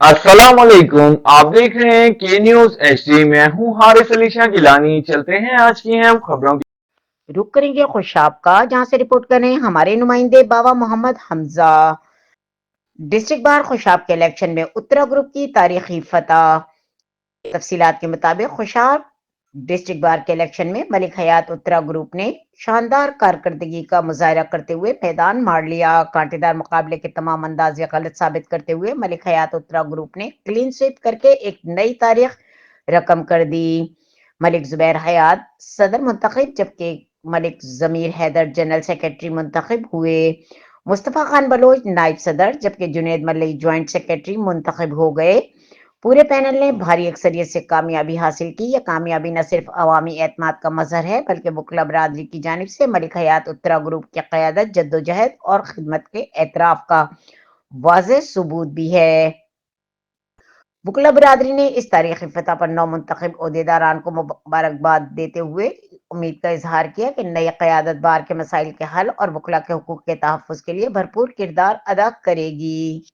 अस्सलाम वालेकुम। आप देख रहे हैं के न्यूज एचडी। मैं हूं हारिस अली शाह गिलानी। चलते हैं आज की अहम खबरों की। रुक करेंगे खुशाब का, जहां से रिपोर्ट कर रहे हैं हमारे नुमाइंदे बाबा मोहम्मद हमजा। डिस्ट्रिक्ट बार खुशाब के इलेक्शन में उत्तरा ग्रुप की तारीखी फतह। तफसीलात के मुताबिक खुशाब डिस्ट्रिक्ट बार के इलेक्शन में मलिक हयात उत्तरा ग्रुप ने शानदार कारकर्दगी का मुजाहरा करते हुए मैदान मार लिया। कांटेदार मुकाबले के तमाम अंदाजे गलत साबित करते हुए मलिक हयात उत्तरा ग्रुप ने क्लीन स्वीप करके एक नई तारीख रकम कर दी। मलिक जुबैर हयात सदर मुंतखब, जबकि मलिक जमीर हैदर जनरल सेक्रेटरी मुंतखब हुए। मुस्तफ़ा खान बलोच नायब सदर, जबकि जुनेद मल्लई ज्वाइंट सेक्रेटरी मुंतखब हो गए। पूरे पैनल ने भारी अक्सरियत से कामयाबी हासिल की। यह कामयाबी न सिर्फ अवामी एतमाद का मजहर है, बल्कि वकला बरादरी की जानिब से मलिक हयात उत्तरा ग्रुप की क़यादत, जद्दोजहद और खिदमत के एतराफ़ का वाज़ेह सबूत भी है। वकला बरादरी ने इस तारीखी फतह पर नौ मुंतखब ओहदेदारान को मुबारकबाद देते हुए उम्मीद का इजहार किया कि नई क़यादत बार के मसाइल के हल और वकला के हुकूक के तहफ़्फ़ुज़ के लिए भरपूर किरदार अदा करेगी।